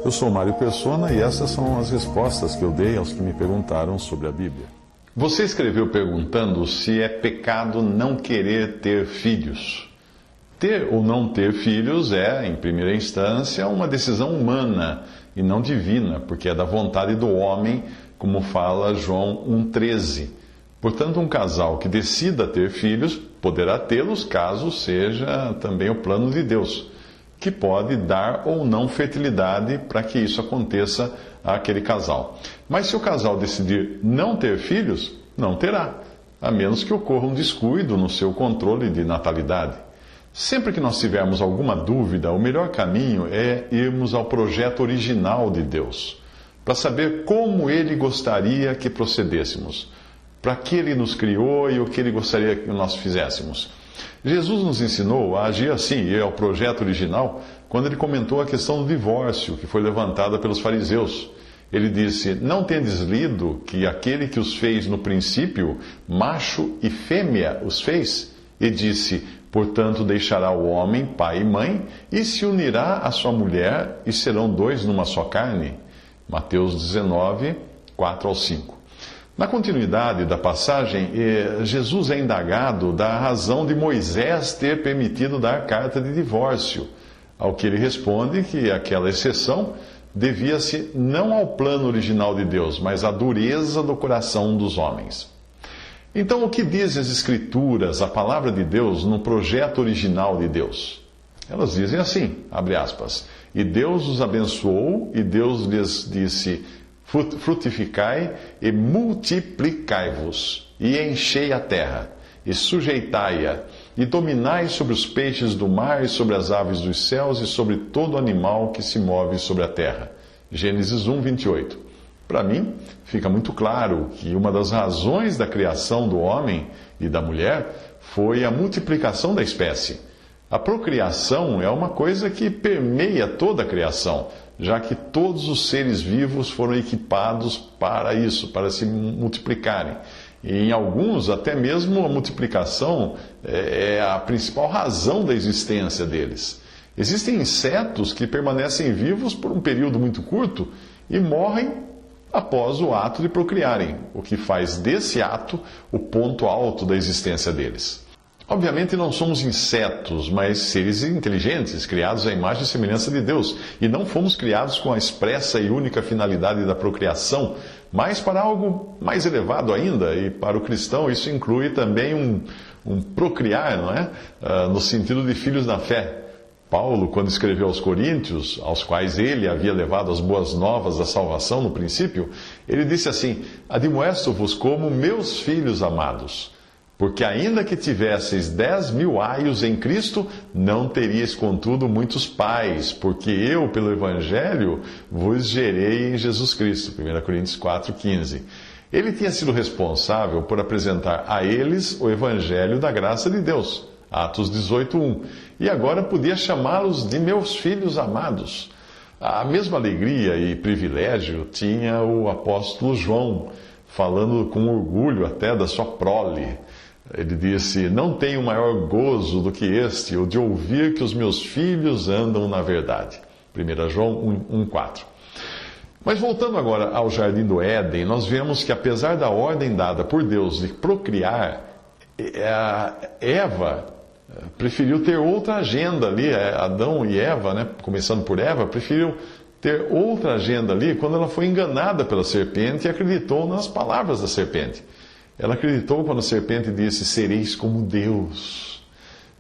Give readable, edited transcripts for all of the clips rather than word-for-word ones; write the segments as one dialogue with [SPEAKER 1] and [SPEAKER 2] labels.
[SPEAKER 1] Eu sou Mário Persona e essas são as respostas que eu dei aos que me perguntaram sobre a Bíblia. Você escreveu perguntando se é pecado não querer ter filhos. Ter ou não ter filhos é, em primeira instância, uma decisão humana e não divina, porque é da vontade do homem, como fala João 1,13. Portanto, um casal que decida ter filhos poderá tê-los caso seja também o plano de Deus, que pode dar ou não fertilidade para que isso aconteça àquele casal. Mas se o casal decidir não ter filhos, não terá, a menos que ocorra um descuido no seu controle de natalidade. Sempre que nós tivermos alguma dúvida, o melhor caminho é irmos ao projeto original de Deus, para saber como Ele gostaria que procedêssemos, para que Ele nos criou e o que Ele gostaria que nós fizéssemos. Jesus nos ensinou a agir assim, e ao projeto original, quando ele comentou a questão do divórcio, que foi levantada pelos fariseus. Ele disse: não tendes lido que aquele que os fez no princípio, macho e fêmea os fez? E disse: portanto deixará o homem pai e mãe, e se unirá à sua mulher, e serão dois numa só carne. Mateus 19, 4-5. Na continuidade da passagem, Jesus é indagado da razão de Moisés ter permitido dar carta de divórcio, ao que ele responde que aquela exceção devia-se não ao plano original de Deus, mas à dureza do coração dos homens. Então, o que dizem as Escrituras, a palavra de Deus, no projeto original de Deus? Elas dizem assim, abre aspas, e Deus os abençoou, e Deus lhes disse: frutificai e multiplicai-vos, e enchei a terra, e sujeitai-a, e dominai sobre os peixes do mar, e sobre as aves dos céus, e sobre todo animal que se move sobre a terra. Gênesis 1, 28. Para mim, fica muito claro que uma das razões da criação do homem e da mulher foi a multiplicação da espécie. A procriação é uma coisa que permeia toda a criação, já que todos os seres vivos foram equipados para isso, para se multiplicarem. E em alguns, até mesmo a multiplicação é a principal razão da existência deles. Existem insetos que permanecem vivos por um período muito curto e morrem após o ato de procriarem, o que faz desse ato o ponto alto da existência deles. Obviamente não somos insetos, mas seres inteligentes, criados à imagem e semelhança de Deus. E não fomos criados com a expressa e única finalidade da procriação, mas para algo mais elevado ainda. E para o cristão isso inclui também um procriar, não é? No sentido de filhos da fé. Paulo, quando escreveu aos Coríntios, aos quais ele havia levado as boas novas da salvação no princípio, ele disse assim: admoesto-vos como meus filhos amados. Porque ainda que tivesseis 10.000 aios em Cristo, não teríeis, contudo, muitos pais, porque eu, pelo Evangelho, vos gerei em Jesus Cristo. 1 Coríntios 4,15. Ele tinha sido responsável por apresentar a eles o Evangelho da graça de Deus. Atos 18:1. E agora podia chamá-los de meus filhos amados. A mesma alegria e privilégio tinha o apóstolo João, falando com orgulho até da sua prole. Ele disse: não tenho maior gozo do que este, o de ouvir que os meus filhos andam na verdade. 1 João 1,4. Mas voltando agora ao Jardim do Éden, nós vemos que apesar da ordem dada por Deus de procriar, Eva preferiu ter outra agenda ali. Adão e Eva, né, começando por Eva, preferiu ter outra agenda ali quando ela foi enganada pela serpente e acreditou nas palavras da serpente. Ela acreditou quando a serpente disse: sereis como Deus.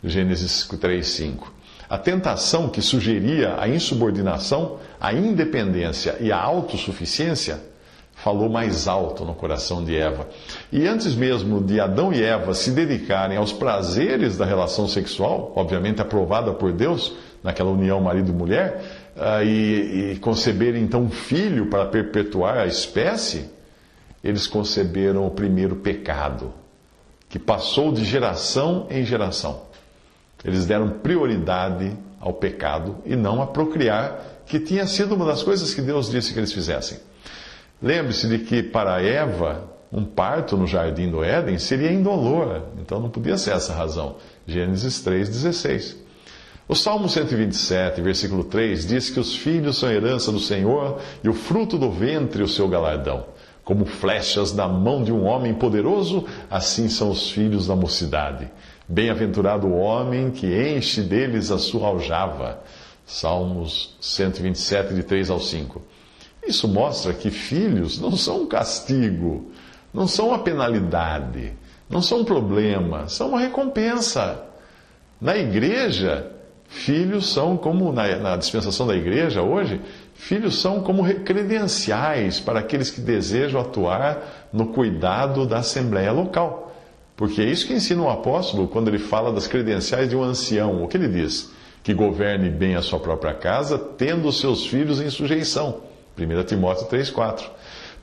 [SPEAKER 1] Gênesis 3:5. A tentação que sugeria a insubordinação, a independência e a autossuficiência falou mais alto no coração de Eva. E antes mesmo de Adão e Eva se dedicarem aos prazeres da relação sexual, obviamente aprovada por Deus, naquela união marido e mulher, e conceberem então um filho para perpetuar a espécie, eles conceberam o primeiro pecado, que passou de geração em geração. Eles deram prioridade ao pecado e não a procriar, que tinha sido uma das coisas que Deus disse que eles fizessem. Lembre-se de que para Eva, um parto no Jardim do Éden seria indolor, então não podia ser essa a razão. Gênesis 3,16. O Salmo 127, versículo 3, diz que os filhos são herança do Senhor e o fruto do ventre o seu galardão. Como flechas na mão de um homem poderoso, assim são os filhos da mocidade. Bem-aventurado o homem que enche deles a sua aljava. Salmos 127, de 3 ao 5. Isso mostra que filhos não são um castigo, não são uma penalidade, não são um problema, são uma recompensa. Na igreja, filhos são como, na dispensação da igreja hoje, filhos são como credenciais para aqueles que desejam atuar no cuidado da assembleia local. Porque é isso que ensina o apóstolo quando ele fala das credenciais de um ancião. O que ele diz? Que governe bem a sua própria casa, tendo os seus filhos em sujeição. 1 Timóteo 3,4.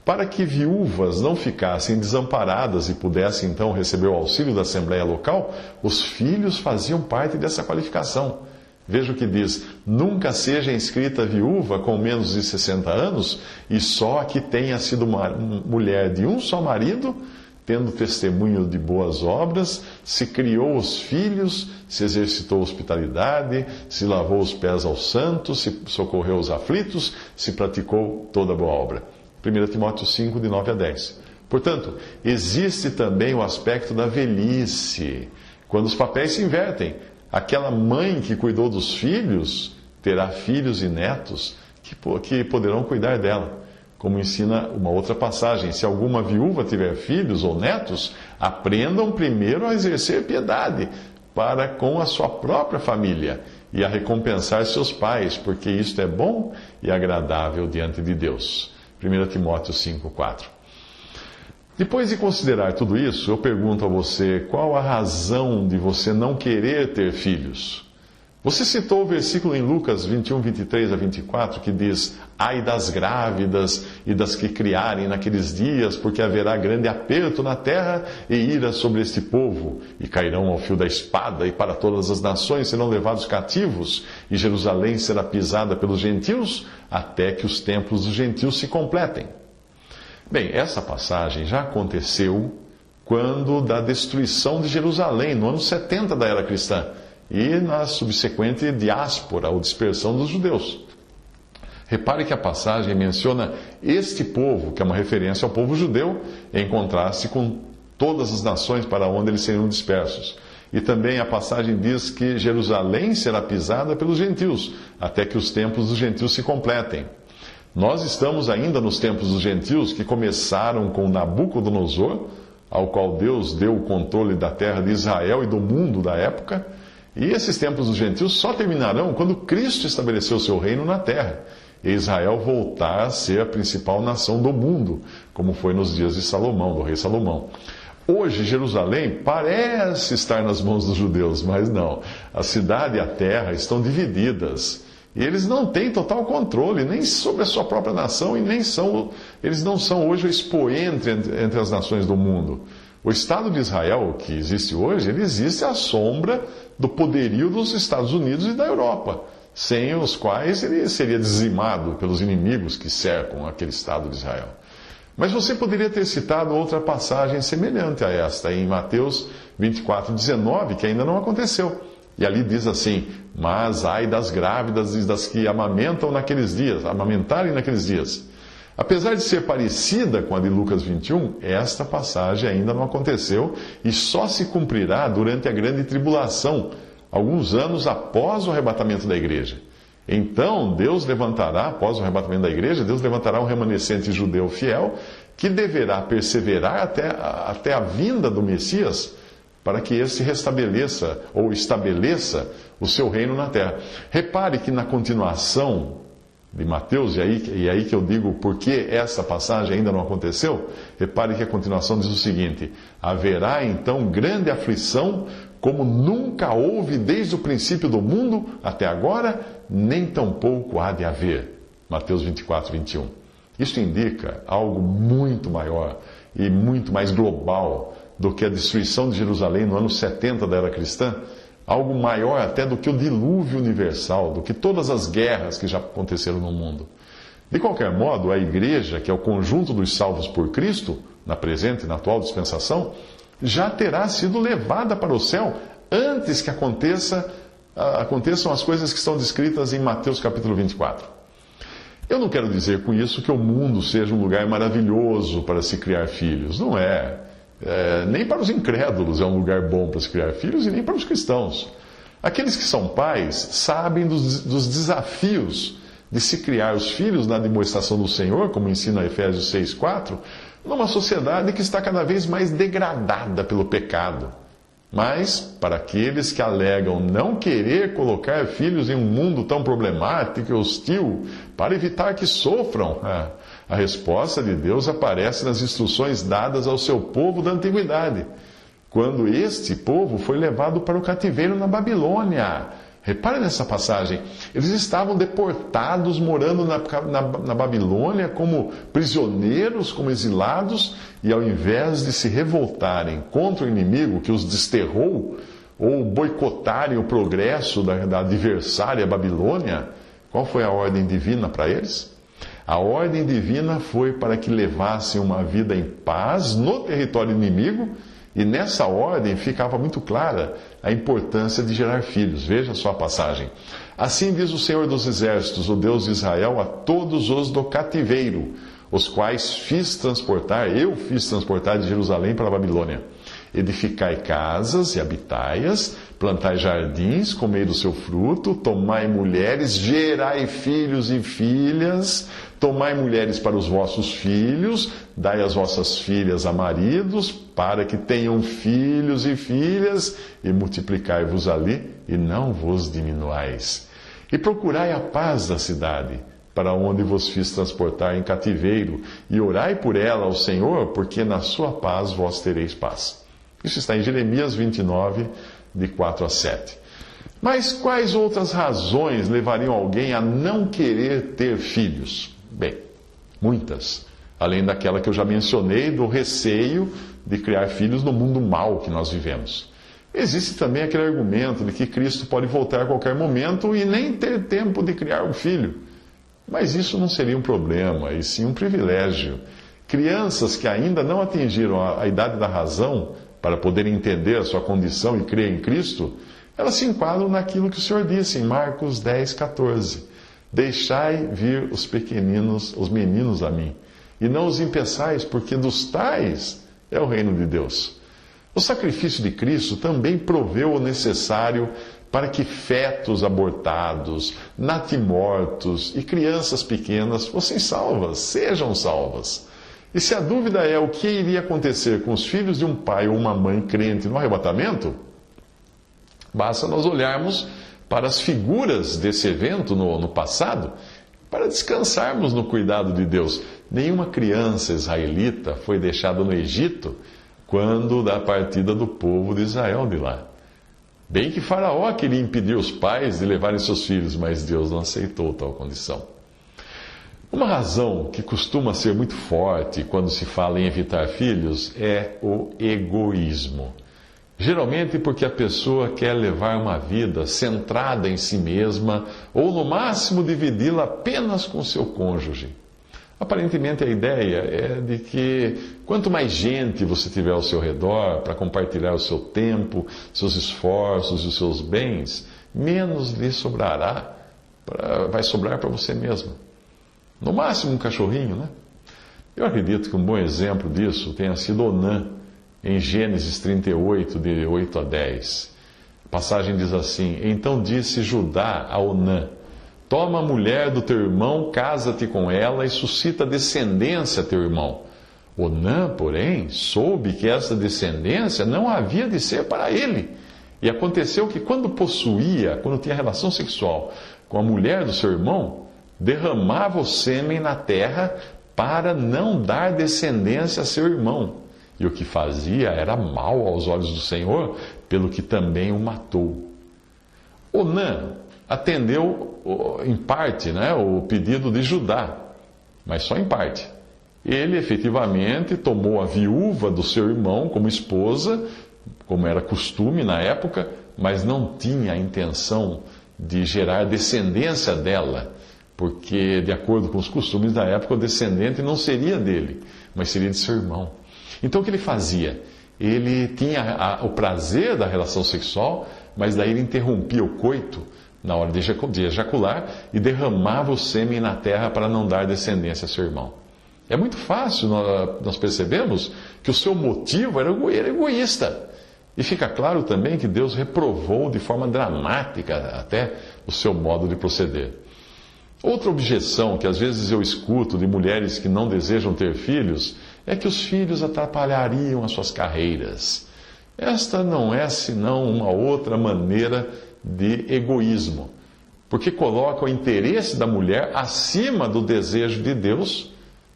[SPEAKER 1] Para que viúvas não ficassem desamparadas e pudessem então receber o auxílio da assembleia local, os filhos faziam parte dessa qualificação. Veja o que diz: nunca seja inscrita viúva com menos de 60 anos, e só a que tenha sido uma mulher de um só marido, tendo testemunho de boas obras, se criou os filhos, se exercitou hospitalidade, se lavou os pés aos santos, se socorreu os aflitos, se praticou toda boa obra. 1 Timóteo 5, de 9 a 10. Portanto, existe também o aspecto da velhice, quando os papéis se invertem. Aquela mãe que cuidou dos filhos terá filhos e netos que poderão cuidar dela. Como ensina uma outra passagem: se alguma viúva tiver filhos ou netos, aprendam primeiro a exercer piedade para com a sua própria família e a recompensar seus pais, porque isto é bom e agradável diante de Deus. 1 Timóteo 5,4. Depois de considerar tudo isso, eu pergunto a você: qual a razão de você não querer ter filhos? Você citou o versículo em Lucas 21, 23 a 24, que diz: ai das grávidas e das que criarem naqueles dias, porque haverá grande aperto na terra e ira sobre este povo, e cairão ao fio da espada, e para todas as nações serão levados cativos, e Jerusalém será pisada pelos gentios, até que os templos dos gentios se completem. Bem, essa passagem já aconteceu quando da destruição de Jerusalém, no ano 70 da era cristã, e na subsequente diáspora, ou dispersão dos judeus. Repare que a passagem menciona este povo, que é uma referência ao povo judeu, em contraste com todas as nações para onde eles seriam dispersos. E também a passagem diz que Jerusalém será pisada pelos gentios, até que os templos dos gentios se completem. Nós estamos ainda nos tempos dos gentios, que começaram com Nabucodonosor, ao qual Deus deu o controle da terra de Israel e do mundo da época. E esses tempos dos gentios só terminarão quando Cristo estabeleceu seu reino na terra, e Israel voltar a ser a principal nação do mundo, como foi nos dias de Salomão, do rei Salomão. Hoje, Jerusalém parece estar nas mãos dos judeus, mas não. A cidade e a terra estão divididas. E eles não têm total controle, nem sobre a sua própria nação, e eles não são hoje o expoente entre as nações do mundo. O Estado de Israel, que existe hoje, ele existe à sombra do poderio dos Estados Unidos e da Europa, sem os quais ele seria dizimado pelos inimigos que cercam aquele Estado de Israel. Mas você poderia ter citado outra passagem semelhante a esta, em Mateus 24, 19, que ainda não aconteceu. E ali diz assim: mas ai das grávidas e das que amamentarem naqueles dias. Apesar de ser parecida com a de Lucas 21, esta passagem ainda não aconteceu e só se cumprirá durante a grande tribulação, alguns anos após o arrebatamento da igreja. Então, após o arrebatamento da igreja, Deus levantará um remanescente judeu fiel que deverá perseverar até a vinda do Messias, para que esse restabeleça ou estabeleça o seu reino na terra. Repare que na continuação de Mateus, e aí que eu digo por que essa passagem ainda não aconteceu, repare que a continuação diz o seguinte: haverá então grande aflição, como nunca houve desde o princípio do mundo até agora, nem tampouco há de haver. Mateus 24, 21. Isso indica algo muito maior e muito mais global do que a destruição de Jerusalém no ano 70 da era cristã, algo maior até do que o dilúvio universal, do que todas as guerras que já aconteceram no mundo. De qualquer modo, a igreja, que é o conjunto dos salvos por Cristo, na presente e na atual dispensação, já terá sido levada para o céu antes que aconteça aconteçam as coisas que estão descritas em Mateus capítulo 24. Eu não quero dizer com isso que o mundo seja um lugar maravilhoso para se criar filhos. Não é. Nem para os incrédulos é um lugar bom para se criar filhos e nem para os cristãos. Aqueles que são pais sabem dos desafios de se criar os filhos na demonstração do Senhor, como ensina Efésios 6,4, numa sociedade que está cada vez mais degradada pelo pecado. Mas, para aqueles que alegam não querer colocar filhos em um mundo tão problemático e hostil, para evitar que sofram, a resposta de Deus aparece nas instruções dadas ao seu povo da antiguidade, quando este povo foi levado para o cativeiro na Babilônia. Repare nessa passagem. Eles estavam deportados, morando na Babilônia como prisioneiros, como exilados, e ao invés de se revoltarem contra o inimigo que os desterrou, ou boicotarem o progresso da adversária Babilônia, qual foi a ordem divina para eles? A ordem divina foi para que levassem uma vida em paz no território inimigo. E nessa ordem ficava muito clara a importância de gerar filhos. Veja só a passagem. Assim diz o Senhor dos Exércitos, o Deus de Israel, a todos os do cativeiro, os quais eu fiz transportar de Jerusalém para a Babilônia. Edificai casas e habitai-as, plantai jardins, comei do seu fruto, tomai mulheres, gerai filhos e filhas, tomai mulheres para os vossos filhos, dai as vossas filhas a maridos, para que tenham filhos e filhas, e multiplicai-vos ali, e não vos diminuais. E procurai a paz da cidade, para onde vos fiz transportar em cativeiro, e orai por ela ao Senhor, porque na sua paz vós tereis paz. Isso está em Jeremias 29, de 4 a 7. Mas quais outras razões levariam alguém a não querer ter filhos? Bem, muitas. Além daquela que eu já mencionei, do receio de criar filhos no mundo mau que nós vivemos. Existe também aquele argumento de que Cristo pode voltar a qualquer momento e nem ter tempo de criar um filho. Mas isso não seria um problema, e sim um privilégio. Crianças que ainda não atingiram a idade da razão para poderem entender a sua condição e crer em Cristo, elas se enquadram naquilo que o Senhor disse em Marcos 10, 14. Deixai vir os pequeninos, os meninos a mim, e não os impeçais, porque dos tais é o reino de Deus. O sacrifício de Cristo também proveu o necessário para que fetos abortados, natimortos e crianças pequenas fossem salvas, sejam salvas. E se a dúvida é o que iria acontecer com os filhos de um pai ou uma mãe crente no arrebatamento, basta nós olharmos para as figuras desse evento no passado, para descansarmos no cuidado de Deus. Nenhuma criança israelita foi deixada no Egito quando da partida do povo de Israel de lá. Bem que Faraó queria impedir os pais de levarem seus filhos, mas Deus não aceitou tal condição. Uma razão que costuma ser muito forte quando se fala em evitar filhos é o egoísmo. Geralmente porque a pessoa quer levar uma vida centrada em si mesma ou, no máximo, dividi-la apenas com seu cônjuge. Aparentemente, a ideia é de que quanto mais gente você tiver ao seu redor para compartilhar o seu tempo, seus esforços e os seus bens, menos lhe sobrará, vai sobrar para você mesmo. No máximo, um cachorrinho, né? Eu acredito que um bom exemplo disso tenha sido Onã, em Gênesis 38, de 8 a 10. A passagem diz assim: Então disse Judá a Onã: Toma a mulher do teu irmão, casa-te com ela e suscita descendência a teu irmão. Onã, porém, soube que essa descendência não havia de ser para ele. E aconteceu que quando tinha relação sexual com a mulher do seu irmão, derramava o sêmen na terra para não dar descendência a seu irmão. E o que fazia era mal aos olhos do Senhor, pelo que também o matou. Onã atendeu em parte, o pedido de Judá, mas só em parte. Ele efetivamente tomou a viúva do seu irmão como esposa, como era costume na época, mas não tinha a intenção de gerar descendência dela, porque, de acordo com os costumes da época, o descendente não seria dele, mas seria de seu irmão. Então, o que ele fazia? Ele tinha o prazer da relação sexual, mas daí ele interrompia o coito na hora de ejacular e derramava o sêmen na terra para não dar descendência a seu irmão. É muito fácil, nós percebemos que o seu motivo era egoísta. E fica claro também que Deus reprovou de forma dramática até o seu modo de proceder. Outra objeção que às vezes eu escuto de mulheres que não desejam ter filhos é que os filhos atrapalhariam as suas carreiras. Esta não é senão uma outra maneira de egoísmo, porque coloca o interesse da mulher acima do desejo de Deus,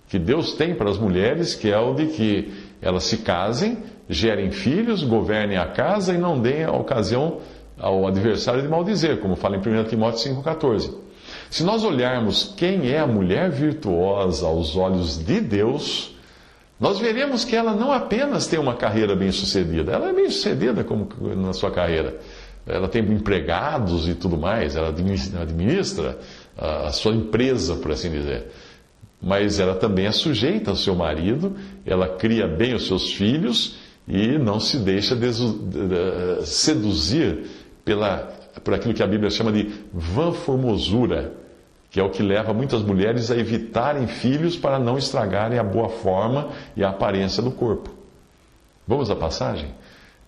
[SPEAKER 1] que Deus tem para as mulheres, que é o de que elas se casem, gerem filhos, governem a casa e não deem a ocasião ao adversário de maldizer, como fala em 1 Timóteo 5,14. Se nós olharmos quem é a mulher virtuosa aos olhos de Deus, nós veremos que ela não apenas tem uma carreira bem-sucedida, ela é bem-sucedida na sua carreira. Ela tem empregados e tudo mais, ela administra a sua empresa, por assim dizer. Mas ela também é sujeita ao seu marido, ela cria bem os seus filhos e não se deixa seduzir por aquilo que a Bíblia chama de vã formosura, que é o que leva muitas mulheres a evitarem filhos para não estragarem a boa forma e a aparência do corpo. Vamos à passagem?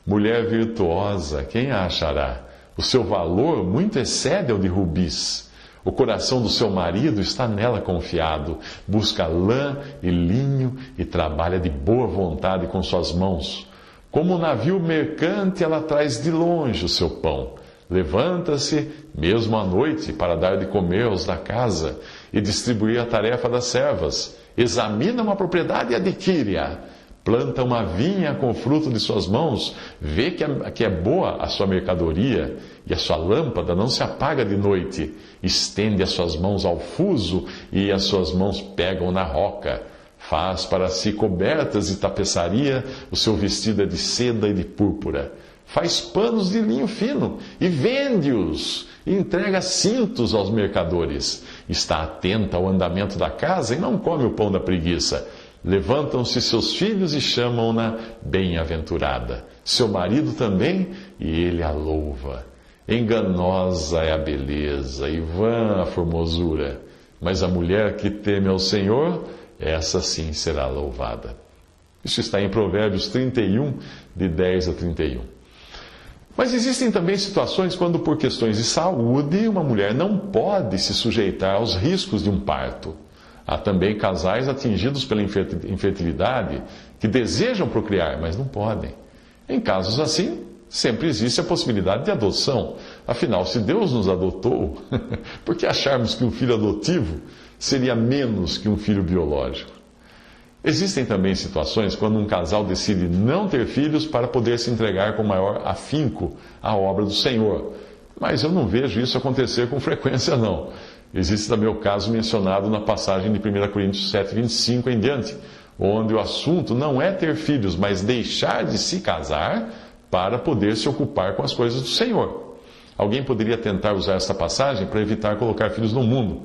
[SPEAKER 1] Mulher virtuosa, quem a achará? O seu valor muito excede ao de rubis. O coração do seu marido está nela confiado. Busca lã e linho e trabalha de boa vontade com suas mãos. Como um navio mercante, ela traz de longe o seu pão. Levanta-se, mesmo à noite, para dar de comer aos da casa e distribuir a tarefa das servas. Examina uma propriedade e adquire-a. Planta uma vinha com o fruto de suas mãos, vê que é boa a sua mercadoria, e a sua lâmpada não se apaga de noite. Estende as suas mãos ao fuso, e as suas mãos pegam na roca. Faz para si cobertas de tapeçaria, o seu vestido é de seda e de púrpura. Faz panos de linho fino, e vende-os, e entrega cintos aos mercadores. Está atenta ao andamento da casa, e não come o pão da preguiça. Levantam-se seus filhos e chamam-na bem-aventurada. Seu marido também, e ele a louva. Enganosa é a beleza e vã a formosura, mas a mulher que teme ao Senhor, essa sim será louvada. Isso está em Provérbios 31, de 10 a 31. Mas existem também situações quando, por questões de saúde, uma mulher não pode se sujeitar aos riscos de um parto. Há também casais atingidos pela infertilidade que desejam procriar, mas não podem. Em casos assim, sempre existe a possibilidade de adoção. Afinal, se Deus nos adotou, por que acharmos que um filho adotivo seria menos que um filho biológico? Existem também situações quando um casal decide não ter filhos para poder se entregar com maior afinco à obra do Senhor. Mas eu não vejo isso acontecer com frequência, não. Existe também o caso mencionado na passagem de 1 Coríntios 7, 25 em diante, onde o assunto não é ter filhos, mas deixar de se casar para poder se ocupar com as coisas do Senhor. Alguém poderia tentar usar esta passagem para evitar colocar filhos no mundo,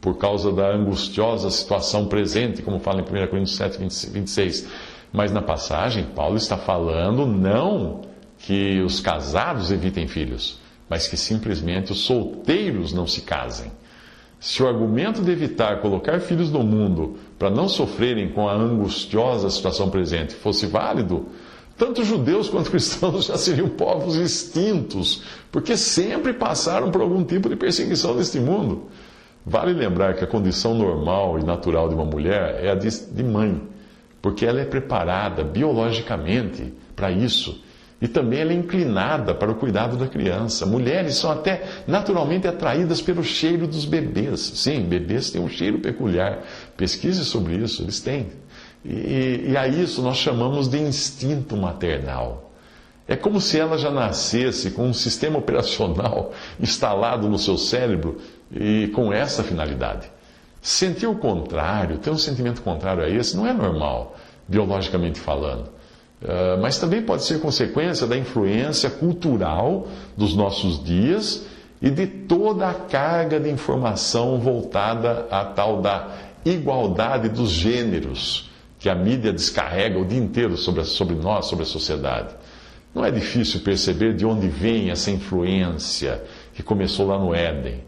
[SPEAKER 1] por causa da angustiosa situação presente, como fala em 1 Coríntios 7, 26. Mas na passagem, Paulo está falando não que os casados evitem filhos, mas que simplesmente os solteiros não se casem. Se o argumento de evitar colocar filhos no mundo para não sofrerem com a angustiosa situação presente fosse válido, tanto judeus quanto cristãos já seriam povos extintos, porque sempre passaram por algum tipo de perseguição neste mundo. Vale lembrar que a condição normal e natural de uma mulher é a de mãe, porque ela é preparada biologicamente para isso. E também ela é inclinada para o cuidado da criança. Mulheres são até naturalmente atraídas pelo cheiro dos bebês. Sim, bebês têm um cheiro peculiar. Pesquise sobre isso, eles têm. E a isso nós chamamos de instinto maternal. É como se ela já nascesse com um sistema operacional instalado no seu cérebro e com essa finalidade. Sentir o contrário, ter um sentimento contrário a esse, não é normal, biologicamente falando. Mas também pode ser consequência da influência cultural dos nossos dias e de toda a carga de informação voltada à tal da igualdade dos gêneros que a mídia descarrega o dia inteiro sobre nós, sobre a sociedade. Não é difícil perceber de onde vem essa influência que começou lá no Éden.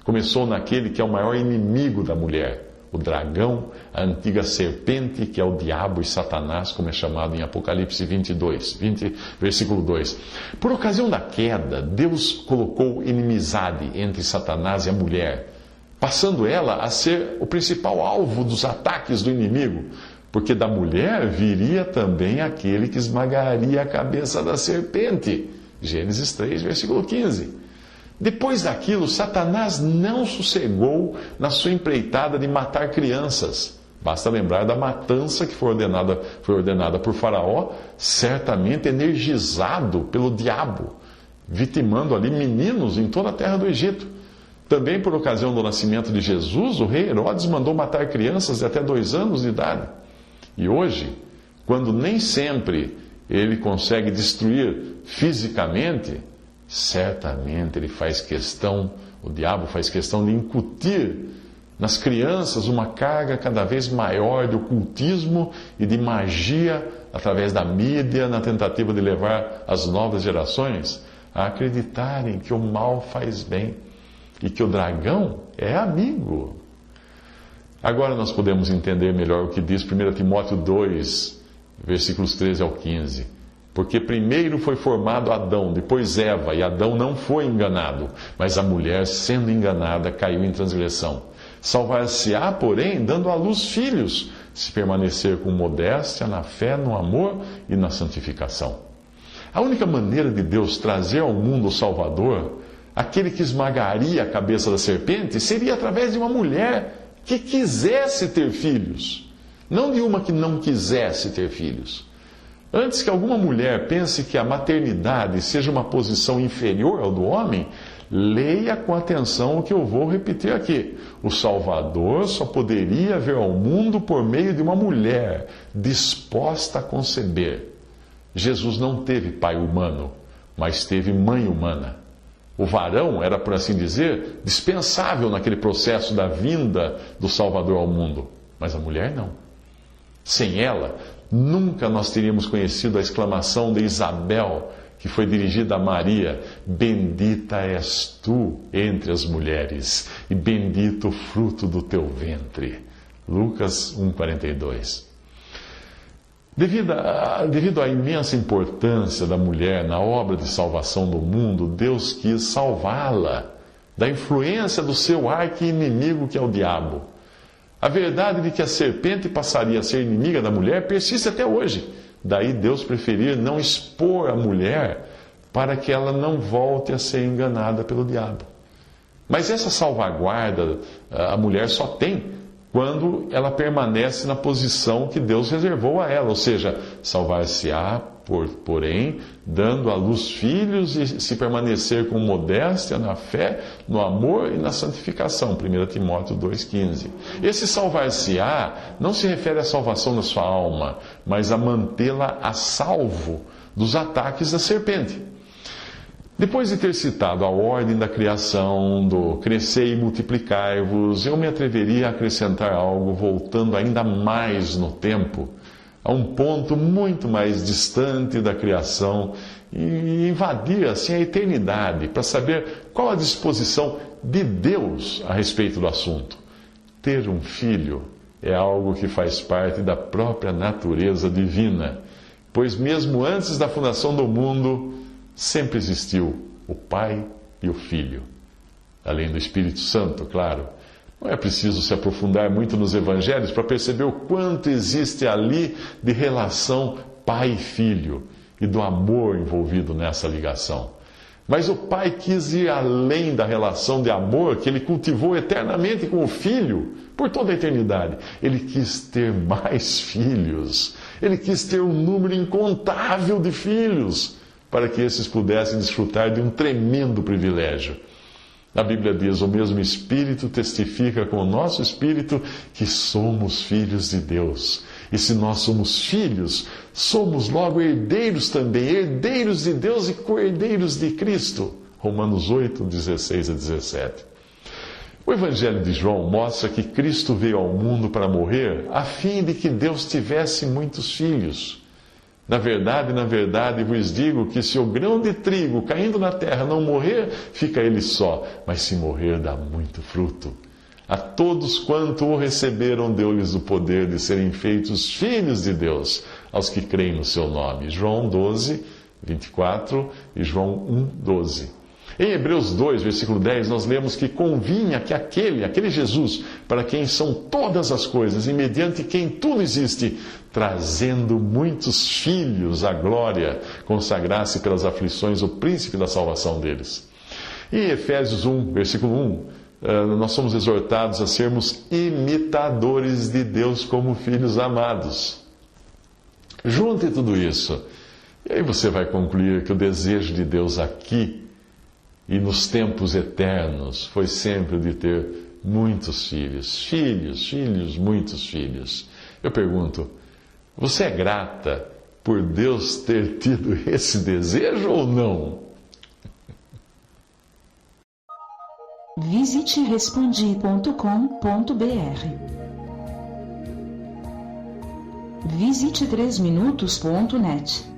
[SPEAKER 1] Começou naquele que é o maior inimigo da mulher, o dragão, a antiga serpente, que é o diabo e Satanás, como é chamado em Apocalipse 22, versículo 2. Por ocasião da queda, Deus colocou inimizade entre Satanás e a mulher, passando ela a ser o principal alvo dos ataques do inimigo, porque da mulher viria também aquele que esmagaria a cabeça da serpente. Gênesis 3, versículo 15. Depois daquilo, Satanás não sossegou na sua empreitada de matar crianças. Basta lembrar da matança que foi ordenada por Faraó, certamente energizado pelo diabo, vitimando ali meninos em toda a terra do Egito. Também por ocasião do nascimento de Jesus, o rei Herodes mandou matar crianças de até 2 anos de idade. E hoje, quando nem sempre ele consegue destruir fisicamente, certamente o diabo faz questão de incutir nas crianças uma carga cada vez maior de ocultismo e de magia através da mídia, na tentativa de levar as novas gerações a acreditarem que o mal faz bem e que o dragão é amigo. Agora nós podemos entender melhor o que diz 1 Timóteo 2, versículos 13 ao 15. Porque primeiro foi formado Adão, depois Eva, e Adão não foi enganado, mas a mulher, sendo enganada, caiu em transgressão. Salvar-se-á, porém, dando à luz filhos, se permanecer com modéstia, na fé, no amor e na santificação. A única maneira de Deus trazer ao mundo o Salvador, aquele que esmagaria a cabeça da serpente, seria através de uma mulher que quisesse ter filhos, não de uma que não quisesse ter filhos. Antes que alguma mulher pense que a maternidade seja uma posição inferior ao do homem, leia com atenção o que eu vou repetir aqui. O Salvador só poderia vir ao mundo por meio de uma mulher disposta a conceber. Jesus não teve pai humano, mas teve mãe humana. O varão era, por assim dizer, dispensável naquele processo da vinda do Salvador ao mundo, mas a mulher não. Sem ela, nunca nós teríamos conhecido a exclamação de Isabel, que foi dirigida a Maria: bendita és tu entre as mulheres, e bendito o fruto do teu ventre. Lucas 1,42. Devido à imensa importância da mulher na obra de salvação do mundo, Deus quis salvá-la da influência do seu arqui-inimigo, que é o diabo. A verdade de que a serpente passaria a ser inimiga da mulher persiste até hoje. Daí Deus preferir não expor a mulher para que ela não volte a ser enganada pelo diabo. Mas essa salvaguarda a mulher só tem quando ela permanece na posição que Deus reservou a ela, ou seja, salvar-se-á, porém, dando à luz filhos e se permanecer com modéstia na fé, no amor e na santificação. 1 Timóteo 2,15. Esse salvar-se-á não se refere à salvação da sua alma, mas a mantê-la a salvo dos ataques da serpente. Depois de ter citado a ordem da criação, do crescer e multiplicar-vos, eu me atreveria a acrescentar algo voltando ainda mais no tempo, a um ponto muito mais distante da criação e invadir assim a eternidade, para saber qual a disposição de Deus a respeito do assunto. Ter um filho é algo que faz parte da própria natureza divina, pois mesmo antes da fundação do mundo, sempre existiu o Pai e o Filho, além do Espírito Santo, claro. Não é preciso se aprofundar muito nos evangelhos para perceber o quanto existe ali de relação pai e filho e do amor envolvido nessa ligação. Mas o pai quis ir além da relação de amor que ele cultivou eternamente com o filho por toda a eternidade. Ele quis ter mais filhos. Ele quis ter um número incontável de filhos, para que esses pudessem desfrutar de um tremendo privilégio. A Bíblia diz: o mesmo Espírito testifica com o nosso Espírito que somos filhos de Deus. E se nós somos filhos, somos logo herdeiros também, herdeiros de Deus e co-herdeiros de Cristo. Romanos 8, 16 a 17. O Evangelho de João mostra que Cristo veio ao mundo para morrer a fim de que Deus tivesse muitos filhos. Na verdade, vos digo que se o grão de trigo caindo na terra não morrer, fica ele só, mas se morrer, dá muito fruto. A todos quanto o receberam, deu-lhes o poder de serem feitos filhos de Deus, aos que creem no seu nome. João 12, 24 e João 1, 12. Em Hebreus 2, versículo 10, nós lemos que convinha que aquele Jesus, para quem são todas as coisas e mediante quem tudo existe, trazendo muitos filhos à glória, consagrasse pelas aflições o príncipe da salvação deles. E em Efésios 1, versículo 1, nós somos exortados a sermos imitadores de Deus como filhos amados. Junte tudo isso, e aí você vai concluir que o desejo de Deus aqui e nos tempos eternos foi sempre o de ter muitos filhos, muitos filhos. Eu pergunto, você é grata por Deus ter tido esse desejo ou não?
[SPEAKER 2] Visite respondi.com.br. Visite 3minutos.net.